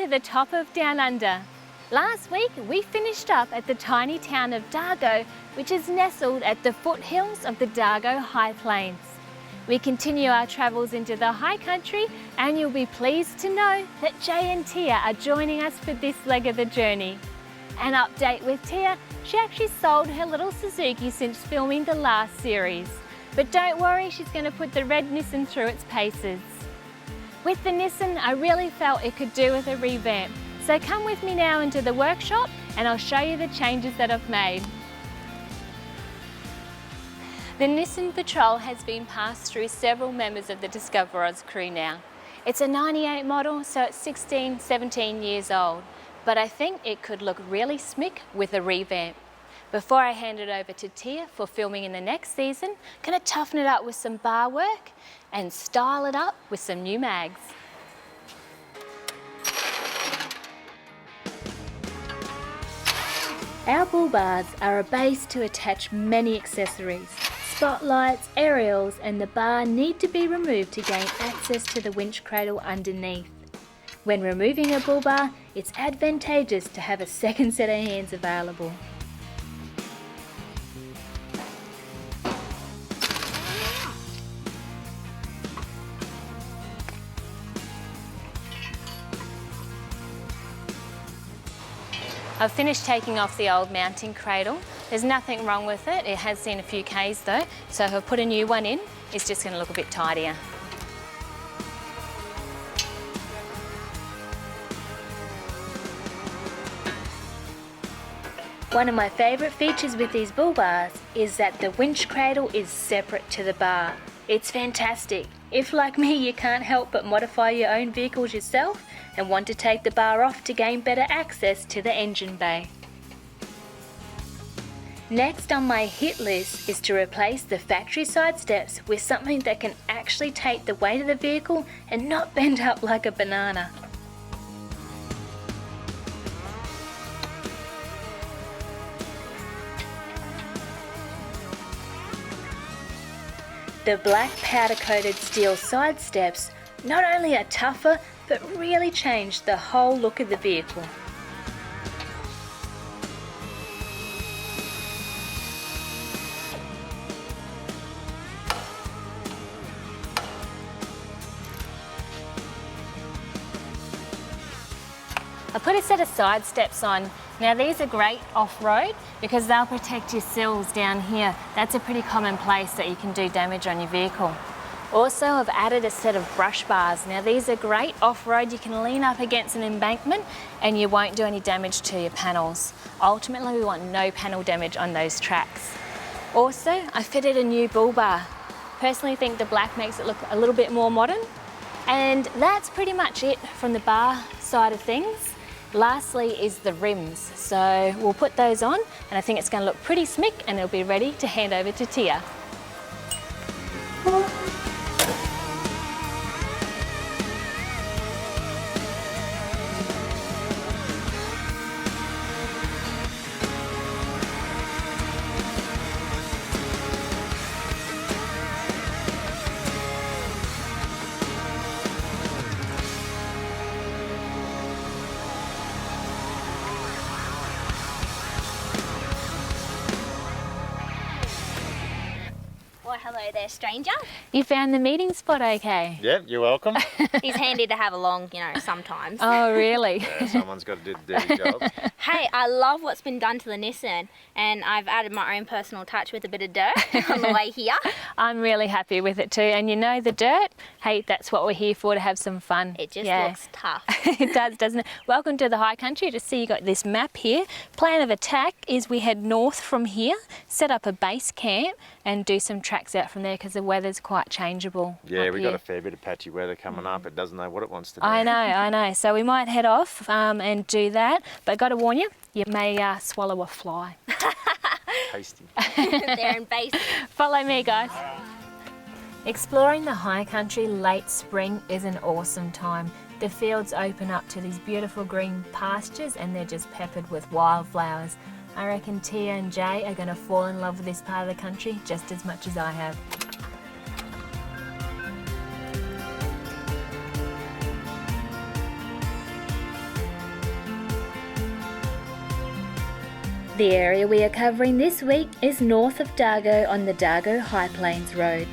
To the top of Down Under. Last week we finished up at the tiny town of Dargo, which is nestled at the foothills of the Dargo High Plains. We continue our travels into the high country, and you'll be pleased to know that Jay and Tia are joining us for this leg of the journey. An update with Tia, she actually sold her little Suzuki since filming the last series. But don't worry, she's going to put the red Nissan through its paces. With the Nissan, I really felt it could do with a revamp. So come with me now into the workshop and I'll show you the changes that I've made. The Nissan Patrol has been passed through several members of the Discoverers crew now. It's a 98 model, so it's 16, 17 years old. But I think it could look really smick with a revamp. Before I hand it over to Tia for filming in the next season, I'm going to toughen it up with some bar work and style it up with some new mags. Our bull bars are a base to attach many accessories. Spotlights, aerials and the bar need to be removed to gain access to the winch cradle underneath. When removing a bull bar, it's advantageous to have a second set of hands available. I've finished taking off the old mounting cradle. There's nothing wrong with it. It has seen a few Ks though, so if I put a new one in, it's just going to look a bit tidier. One of my favourite features with these bull bars is that the winch cradle is separate to the bar. It's fantastic. If, like me, you can't help but modify your own vehicles yourself and want to take the bar off to gain better access to the engine bay. Next on my hit list is to replace the factory side steps with something that can actually take the weight of the vehicle and not bend up like a banana. The black powder-coated steel side steps not only are tougher, but really change the whole look of the vehicle. I put a set of side steps on. Now these are great off-road because they'll protect your sills down here. That's a pretty common place that you can do damage on your vehicle. Also, I've added a set of brush bars. Now these are great off-road. You can lean up against an embankment and you won't do any damage to your panels. Ultimately, we want no panel damage on those tracks. Also, I fitted a new bull bar. Personally, think the black makes it look a little bit more modern. And that's pretty much it from the bar side of things. Lastly is the rims. So we'll put those on and I think it's going to look pretty smick and it'll be ready to hand over to Tia. Well, hello there, stranger. You found the meeting spot okay? Yep, you're welcome. He's handy to have along, you know, sometimes. Oh, really? Yeah, someone's got to do the dirty job. Hey, I love what's been done to the Nissan, and I've added my own personal touch with a bit of dirt on the way here. I'm really happy with it too. And you know the dirt? Hey, that's what we're here for, to have some fun. It just looks tough. It does, doesn't it? Welcome to the high country. Just see you got this map here. Plan of attack is we head north from here, set up a base camp and do some tracks out from there because the weather's quite changeable. Yeah, up we here. got a fair bit of patchy weather coming up. It doesn't know what it wants to do. I know. So we might head off and do that. But got to warn you, you may swallow a fly. Tasty. They're invasive. Follow me, guys. Exploring the high country late spring is an awesome time. The fields open up to these beautiful green pastures and they're just peppered with wildflowers. I reckon Tia and Jay are going to fall in love with this part of the country just as much as I have. The area we are covering this week is north of Dargo on the Dargo High Plains Road.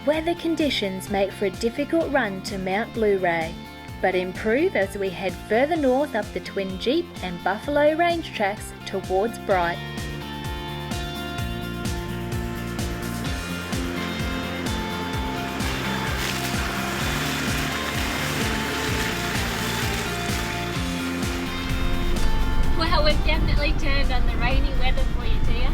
Weather conditions make for a difficult run to Mount Blu-ray, but improve as we head further north up the Twin Jeep and Buffalo Range tracks towards Bright. Well, we've definitely turned on the rainy weather for you, Tia.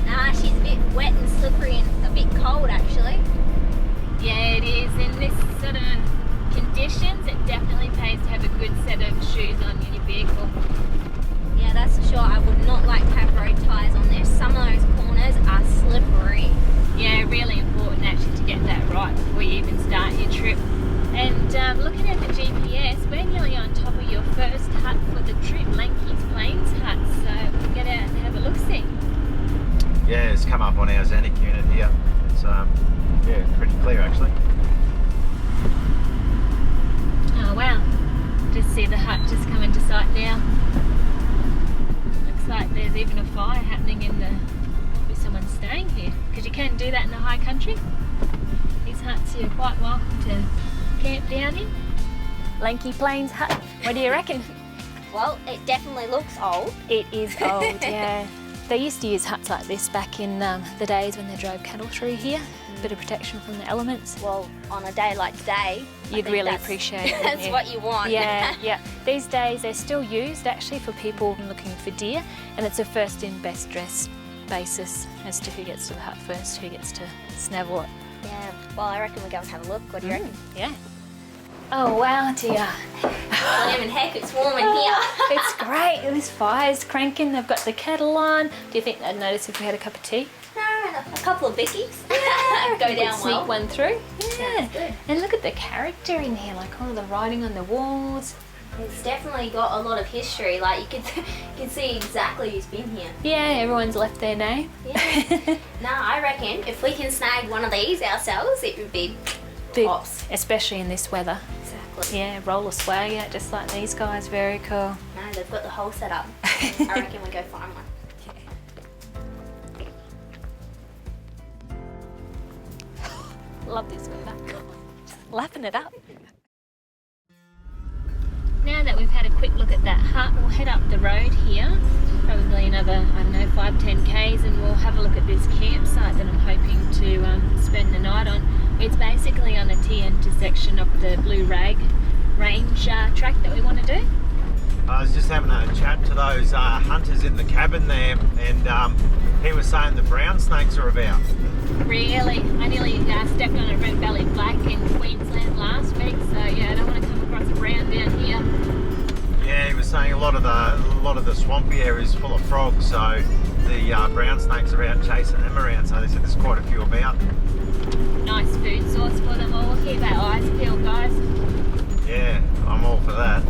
Nah, she's a bit wet and slippery and a bit cold actually. Yeah, it is. In this sort of conditions, it definitely pays to have a good set of shoes on in your vehicle. Yeah, that's for sure. I would not like to have road tyres on this. Some of those corners are slippery. Yeah, really important actually to get that right before you even start your trip. And looking at the GPS, we're nearly on top of your first hut for the trip, Lanky's Plains Hut, so we'll get out and have a look-see. Yeah, it's come up on our Xenic unit here. It's yeah, pretty clear actually. Oh wow, just see the hut just come into sight now. Looks like there's even a fire happening in the, with someone staying here, because you can do that in the high country. These huts you're quite welcome to camp down in. Lanky Plains Hut, what do you reckon? Well, it definitely looks old. It is old, yeah. They used to use huts like this back in the days when they drove cattle through here. A bit of protection from the elements. Well, on a day like today, You'd really appreciate it. That's what you want. Yeah, yeah. These days they're still used actually for people looking for deer, and it's a first in best dressed basis as to who gets to the hut first, who gets to snavel it. Yeah, well, I reckon we'll go and have a look. What do you reckon? Yeah. Oh wow, dear. Blimmin' heck, it's warm in here. It's great. This fire's cranking. They've got the kettle on. Do you think they'd notice if we had a cup of tea? No, a couple of bickies. Go We'd down sneak well. one through. Yeah. Sounds good. And look at the character in here, like all the writing on the walls. It's definitely got a lot of history. Like you can see exactly who's been here. Yeah, everyone's left their name. Yeah. No, I reckon if we can snag one of these ourselves, it would be Big, tops. especially in this weather. Exactly. Yeah, roll a swag out just like these guys. Very cool. No, they've got the whole setup. I reckon we go find one. Love this weather. Just lapping it up. Now that we've had a quick look at that hut, we'll head up the road here, probably another, I don't know, 5-10 k's, and we'll have a look at this campsite that I'm hoping to spend the night on. It's basically on the T intersection of the Blue Rag Range track that we want to do. I was just having a chat to those hunters in the cabin there, and he was saying the brown snakes are about. Really, I nearly stepped on a red-bellied black in Queensland last week, so yeah, I don't want to come across a brown down here. Yeah, he was saying a lot of the swampy area is full of frogs, so the brown snakes are out chasing them around. So they said there's quite a few about. Nice food source for them all. Keep our eyes peeled, guys. Yeah, I'm all for that.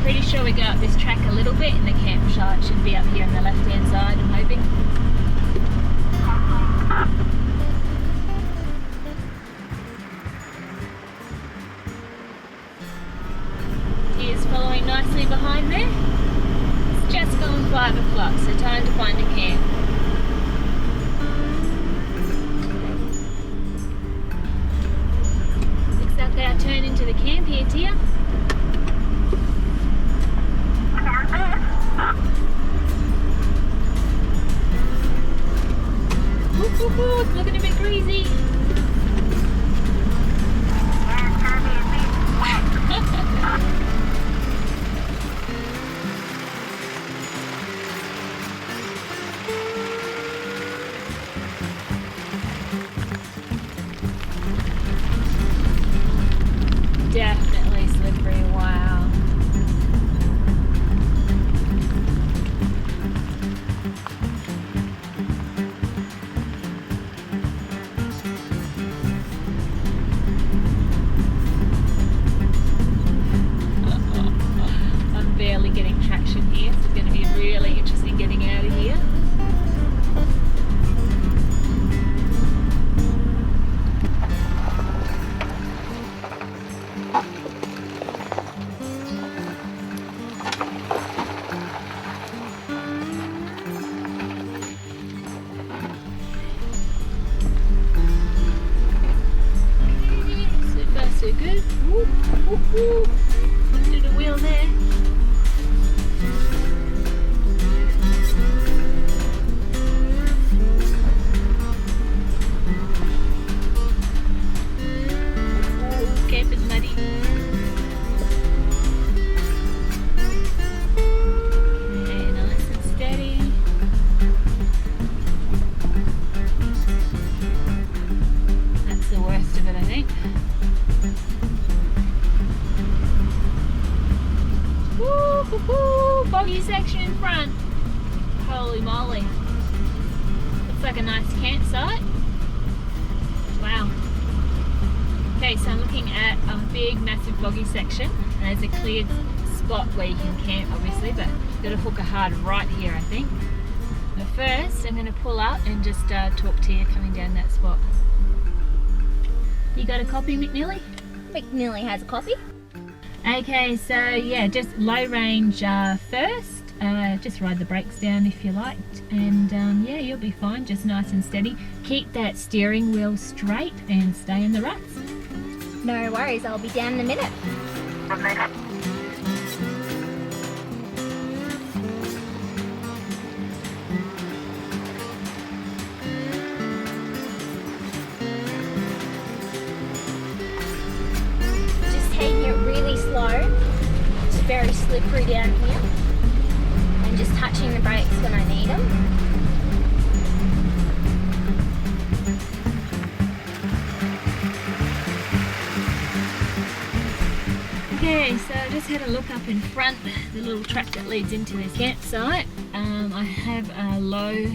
Pretty sure we go up this track a little bit, and the campsite should be up here on the left-hand side, I'm hoping. He is following nicely behind there. It's just gone 5 o'clock, so time to find a camp. Looks like our turn into the camp here, Tia. Ooh, it's looking a bit greasy. Definitely slippery, wow. Woohoo! Do the wheel there. Camp is muddy. Okay, nice and steady. That's the worst of it, I think. Woo-hoo-hoo! Boggy section in front. Holy moly. Looks like a nice campsite. Wow. Okay, so I'm looking at a big, massive boggy section, and there's a cleared spot where you can camp, obviously, but you've got to hook a hard right here, I think. But first, I'm going to pull out and just talk to you coming down that spot. You got a copy, McNeely? McNeely has a copy. Okay, so yeah, just low range first. Just ride the brakes down if you liked, and yeah, you'll be fine. Just nice and steady. Keep that steering wheel straight and stay in the ruts. No worries, I'll be down in a minute. Just taking it really slow. It's very slippery down here. And just touching the brakes when I need them. Okay, so I just had a look up in front, the little track that leads into this campsite. I have a low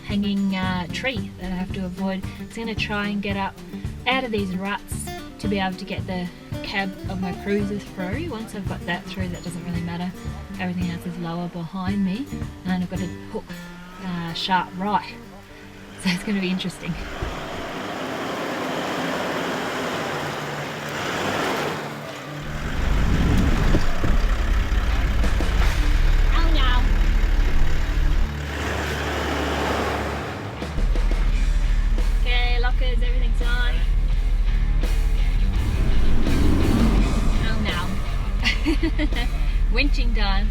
hanging tree that I have to avoid. So I'm going to try and get up out of these ruts to be able to get the cab of my cruiser through. Once I've got that through, that doesn't really matter. Everything else is lower behind me, and I've got to hook sharp right. So it's going to be interesting. Everything's on. Oh no. Winching done.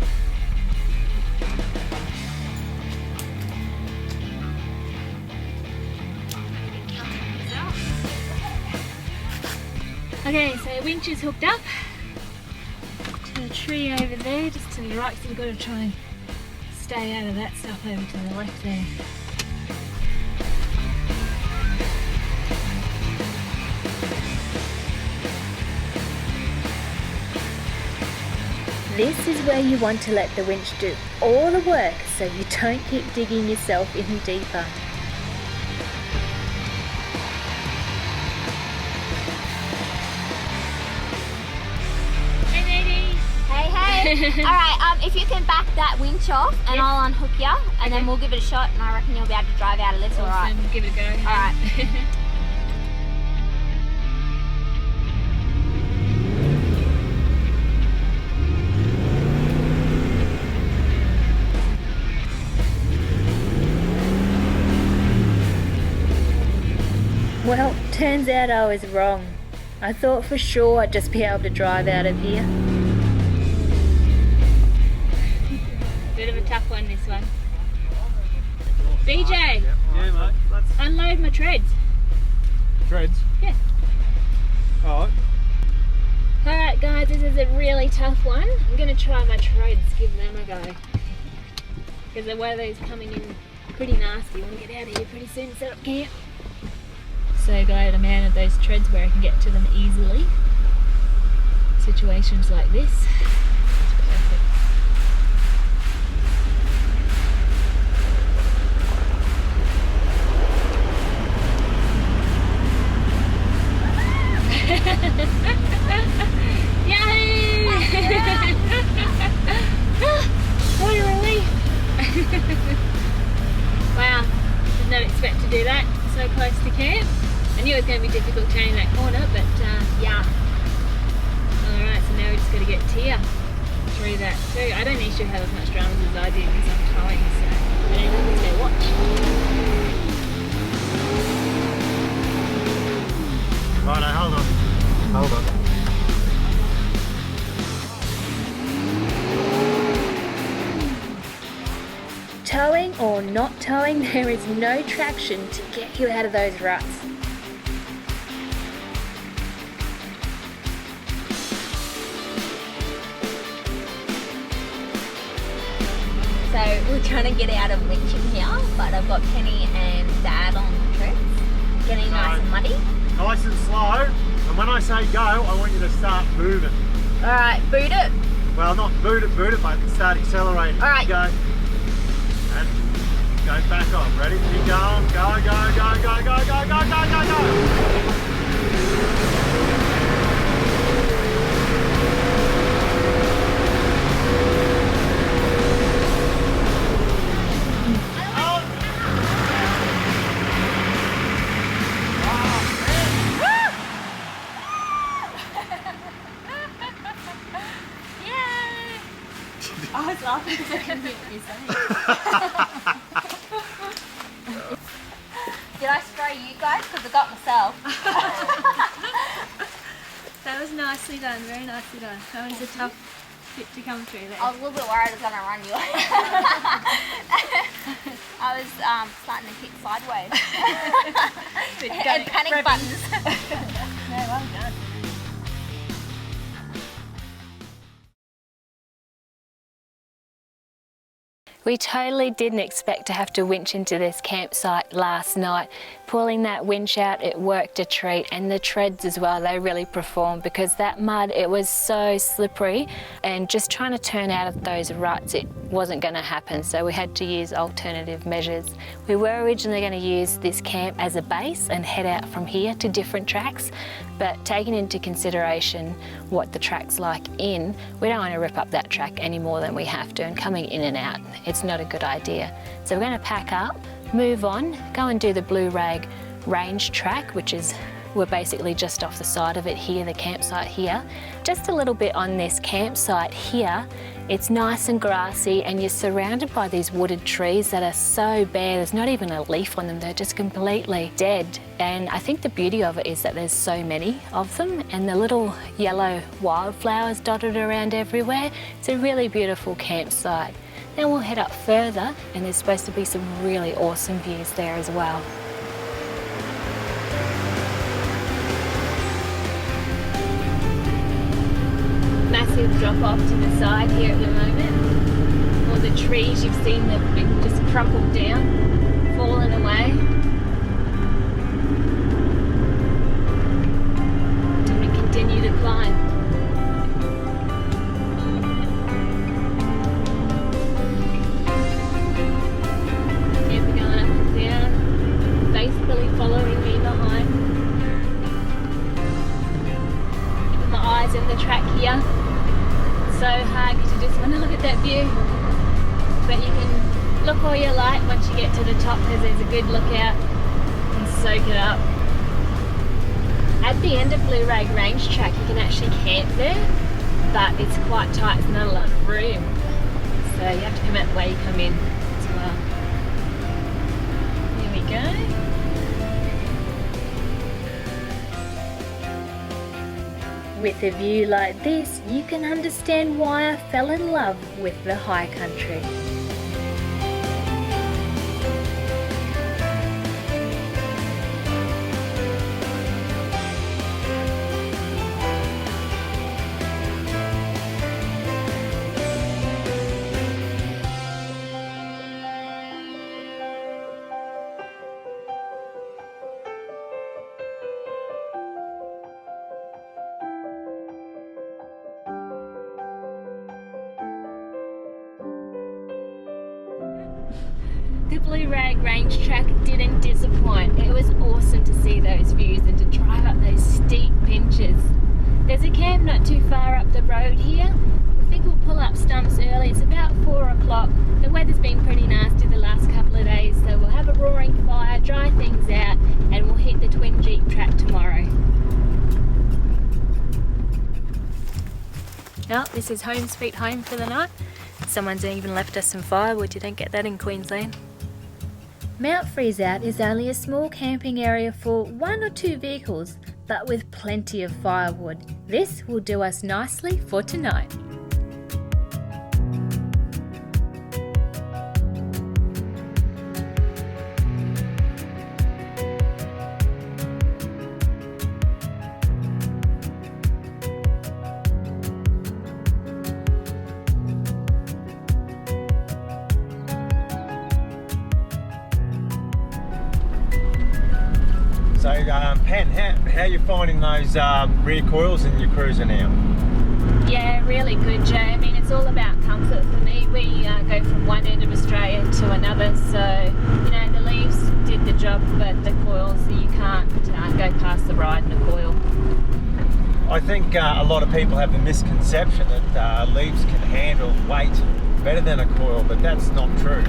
Okay, so winch is hooked up to the tree over there, just to the right, so we've got to try and stay out of that stuff over to the left there. This is where you want to let the winch do all the work so you don't keep digging yourself any deeper. Hey matey! Hey hey! Alright, if you can back that winch off and Yep. I'll unhook you and then we'll give it a shot and I reckon you'll be able to drive out of this, alright? Awesome. Give it a go. Alright. Well, turns out I was wrong. I thought for sure I'd just be able to drive out of here. Bit of a tough one, this one. BJ, Yeah, mate. Let's unload my treads. Treads. Yeah. Alright. Alright guys, this is a really tough one. I'm going to try my treads, give them a go. Because the weather's coming in pretty nasty. I want to get out of here pretty soon and set up camp. So glad I'm out of those treads where I can get to them easily. Situations like this. Perfect. Yahoo! What a relief! Wow, did not expect to do that so close to camp. I knew it was going to be difficult turning that corner, but yeah. Alright, so now we just got to get Tia through that too. I don't think she'll have as much dramas as I do because I'm towing, so but anyway, let's go watch. Right, hold on. Hold on. towing or not towing, there is no traction to get you out of those ruts. So we're trying to get out of Winching here, but I've got Kenny and Dad on the trips, getting nice and muddy. Nice and slow, and when I say go, I want you to start moving. Alright, boot it. Well, not boot it, but start accelerating. Alright. Go. And go back on. Ready? Keep going. Go, go, go, go, go, go, go, go, go, go. I was laughing because I couldn't hear what you saying. Did I spray you guys? Because I got myself. That was nicely done, very nicely done. That was a tough bit to come through there. I was a little bit worried I was going to run you. I was starting to kick sideways. And panic buttons. No, well done. We totally didn't expect to have to winch into this campsite last night. Pulling that winch out, it worked a treat, and the treads as well, they really performed because that mud, it was so slippery, and just trying to turn out of those ruts, it wasn't going to happen, so we had to use alternative measures. We were originally going to use this camp as a base and head out from here to different tracks, but taking into consideration what the track's like in, we don't want to rip up that track any more than we have to, and coming in and out, it's not a good idea. So we're going to pack up, move on, go and do the Blue Rag range track, which is, we're basically just off the side of it here, the campsite here. Just a little bit on this campsite here, it's nice and grassy and you're surrounded by these wooded trees that are so bare, there's not even a leaf on them, they're just completely dead. And I think the beauty of it is that there's so many of them and the little yellow wildflowers dotted around everywhere. It's a really beautiful campsite. Then we'll head up further and there's supposed to be some really awesome views there as well. Massive drop off to the side here at the moment. All the trees you've seen, they've been just crumpled down, fallen away. And we continue to climb. Keep going up and down, faithfully following me behind. Keeping my eyes on the track here. So hard because you just want to look at that view, but you can look all you like once you get to the top because there's a good lookout and soak it up. At the end of Blue Rag Range Track you can actually camp there, but it's quite tight, there's not a lot of room, so you have to come out the way you come in as well. Here we go. With a view like this, you can understand why I fell in love with the high country. The Blue Rag Range Track didn't disappoint. It was awesome to see those views and to drive up those steep pinches. There's a camp not too far up the road here. We think we'll pull up stumps early. It's about 4 o'clock. The weather's been pretty nasty the last couple of days, so we'll have a roaring fire, dry things out, and we'll hit the Twin Jeep track tomorrow. Well, this is home sweet home for the night. Someone's even left us some firewood, you don't get that in Queensland. Mount Freezeout is only a small camping area for 1 or 2 vehicles, but with plenty of firewood. This will do us nicely for tonight. So, Pen, how are you finding those rear coils in your cruiser now? Yeah, really good, Jay. I mean, it's all about comfort for me. We go from one end of Australia to another, so, you know, the leaves did the job, but the coils, you can't go past the ride in a coil. I think a lot of people have the misconception that leaves can handle weight better than a coil, but that's not true.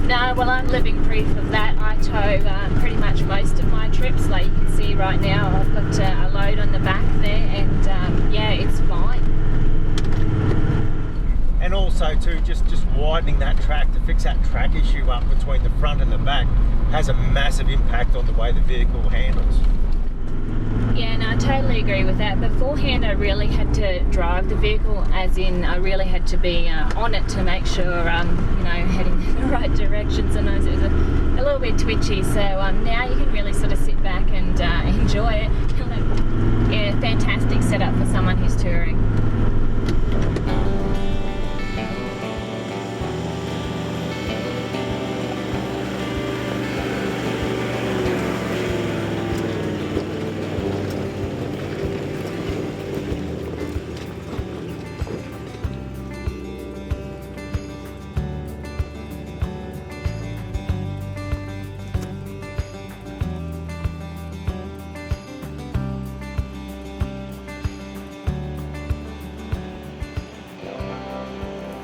No, well, I'm living proof of that. I tow pretty much most of my trips. Like you can see right now, I've got a load on the back there, and yeah, it's fine. And also too, just widening that track to fix that track issue up between the front and the back has a massive impact on the way the vehicle handles. Yeah, no, I totally agree with that. Beforehand, I really had to drive the vehicle, as in I really had to be on it to make sure I'm, you know, heading in the right direction. Sometimes it was a little bit twitchy, so now you can really sort of sit back and enjoy it. Yeah, fantastic setup for someone who's touring.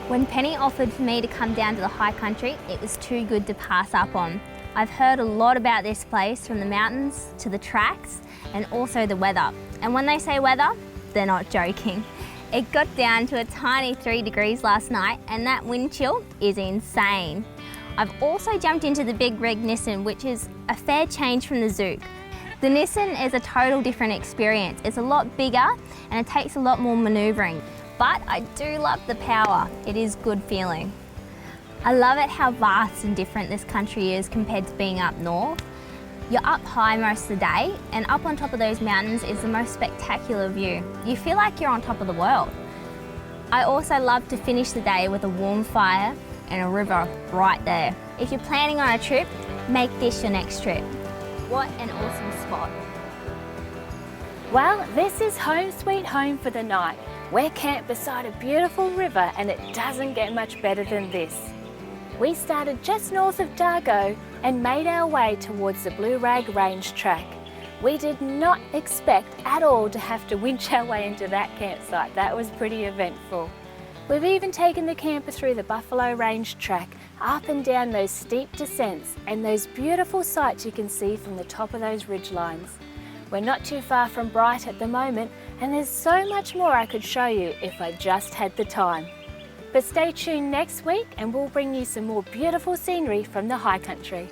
When Penny offered for me to come down to the high country, it was too good to pass up on. I've heard a lot about this place, from the mountains to the tracks and also the weather. And when they say weather, they're not joking. It got down to a tiny 3 degrees last night, and that wind chill is insane. I've also jumped into the big rig Nissan, which is a fair change from the Zook. The Nissan is a total different experience. It's a lot bigger and it takes a lot more manoeuvring. But I do love the power. It is good feeling. I love it how vast and different this country is compared to being up north. You're up high most of the day, and up on top of those mountains is the most spectacular view. You feel like you're on top of the world. I also love to finish the day with a warm fire and a river right there. If you're planning on a trip, make this your next trip. What an awesome spot. Well, this is home sweet home for the night. We're camped beside a beautiful river, and it doesn't get much better than this. We started just north of Dargo and made our way towards the Blue Rag Range track. We did not expect at all to have to winch our way into that campsite. That was pretty eventful. We've even taken the camper through the Buffalo Range track, up and down those steep descents and those beautiful sights you can see from the top of those ridgelines. We're not too far from Bright at the moment, and there's so much more I could show you if I just had the time. But stay tuned next week and we'll bring you some more beautiful scenery from the high country.